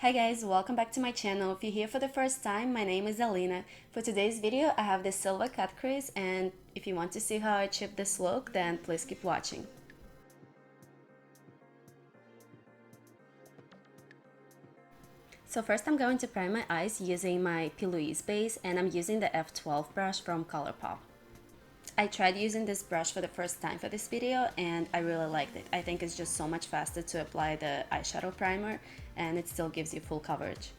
Hi guys, welcome back to my channel. If you're here for the first time, my name is Alina. For today's video, I have this silver cut crease, and if you want to see how I achieved this look, then please keep watching. So first I'm going to prime my eyes using my Louise base, and I'm using the F12 brush from Colourpop. I tried using this brush for the first time for this video and I really liked it. I think it's just so much faster to apply the eyeshadow primer and it still gives you full coverage.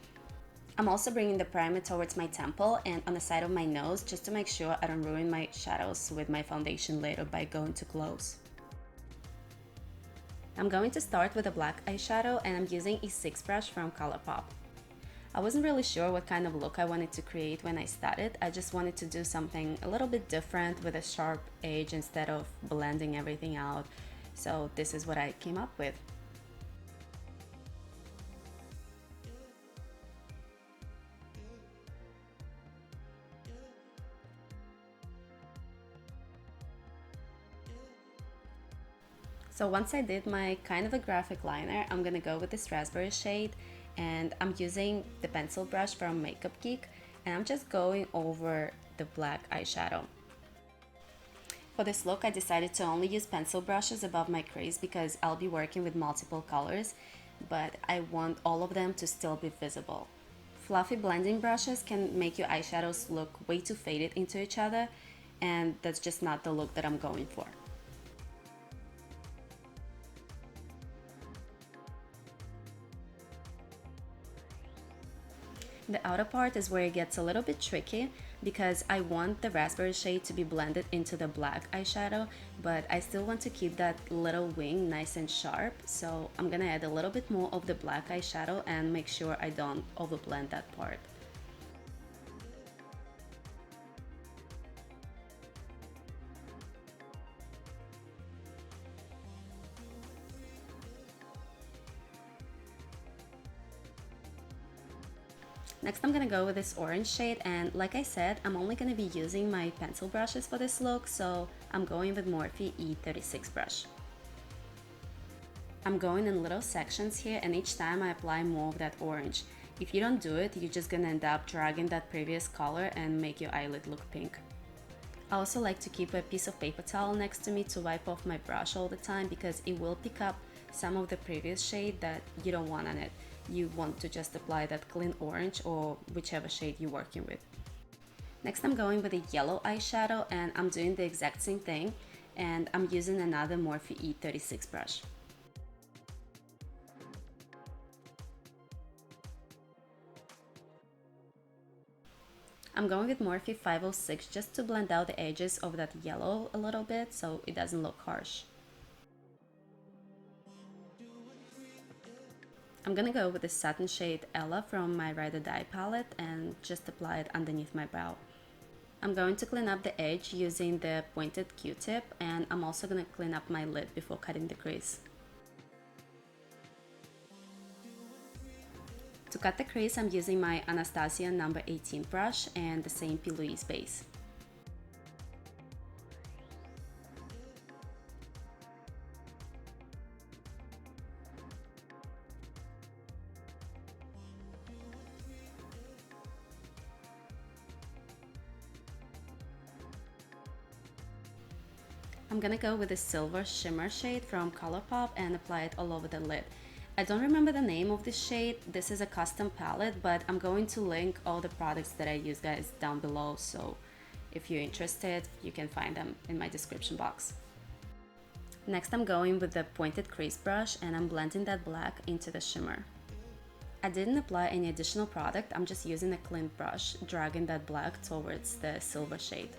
I'm also bringing the primer towards my temple and on the side of my nose just to make sure I don't ruin my shadows with my foundation later by going too close. I'm going to start with a black eyeshadow and I'm using E6 brush from Colourpop. I wasn't really sure what kind of look I wanted to create when I started. I just wanted to do something a little bit different with a sharp edge instead of blending everything out. So this is what I came up with. So once I did my kind of a graphic liner, I'm gonna go with this raspberry shade and I'm using the pencil brush from Geek and I'm just going over the black eyeshadow. For this look, I decided to only use pencil brushes above my crease because I'll be working with multiple colors, but I want all of them to still be visible. Fluffy blending brushes can make your eyeshadows look way too faded into each other, and that's just not the look that I'm going for. The outer part is where it gets a little bit tricky because I want the raspberry shade to be blended into the black eyeshadow, but I still want to keep that little wing nice and sharp, so I'm gonna add a little bit more of the black eyeshadow and make sure I don't overblend that part. Next I'm gonna go with this orange shade, and like I said, I'm only gonna be using my pencil brushes for this look, so I'm going with Morphe E36 brush. I'm going in little sections here and each time I apply more of that orange. If you don't do it, you're just gonna end up dragging that previous color and make your eyelid look pink. I also like to keep a piece of paper towel next to me to wipe off my brush all the time because it will pick up some of the previous shade that you don't want on it. You want to just apply that clean orange or whichever shade you're working with. Next I'm going with a yellow eyeshadow and I'm doing the exact same thing, and I'm using another Morphe E36 brush. I'm going with Morphe 506 just to blend out the edges of that yellow a little bit so it doesn't look harsh. I'm gonna go with the satin shade Ella from my Ride or Die palette and just apply it underneath my brow. I'm going to clean up the edge using the pointed Q-tip, and I'm also gonna clean up my lid before cutting the crease. To cut the crease, I'm using my Anastasia number 18 brush and the same Louise base. I'm gonna go with the silver shimmer shade from Colourpop and apply it all over the lid. I don't remember the name of this shade. This is a custom palette, but I'm going to link all the products that I use guys down below, so if you're interested, you can find them in my description box. Next I'm going with the pointed crease brush and I'm blending that black into the shimmer. I didn't apply any additional product, I'm just using a clean brush, dragging that black towards the silver shade.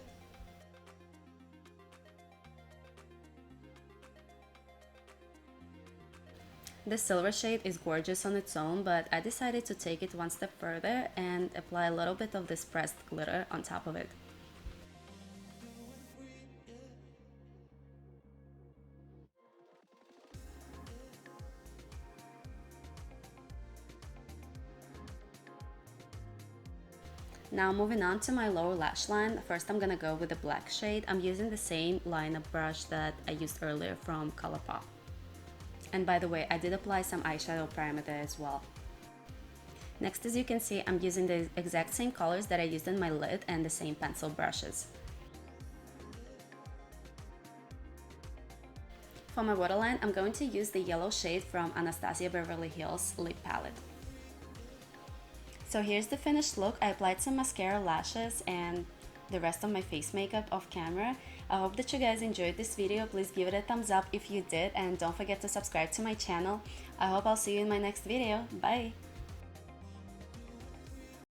The silver shade is gorgeous on its own, but I decided to take it one step further and apply a little bit of this pressed glitter on top of it. Now moving on to my lower lash line, first I'm gonna go with the black shade. I'm using the same liner brush that I used earlier from Colourpop. And by the way, I did apply some eyeshadow primer there as well. Next, as you can see, I'm using the exact same colors that I used in my lid and the same pencil brushes. For my waterline, I'm going to use the yellow shade from Anastasia Beverly Hills lip palette. So here's the finished look. I applied some mascara, lashes, and the rest of my face makeup off camera. I hope that you guys enjoyed this video. Please give it a thumbs up if you did, and don't forget to subscribe to my channel. I hope I'll see you in my next video. Bye!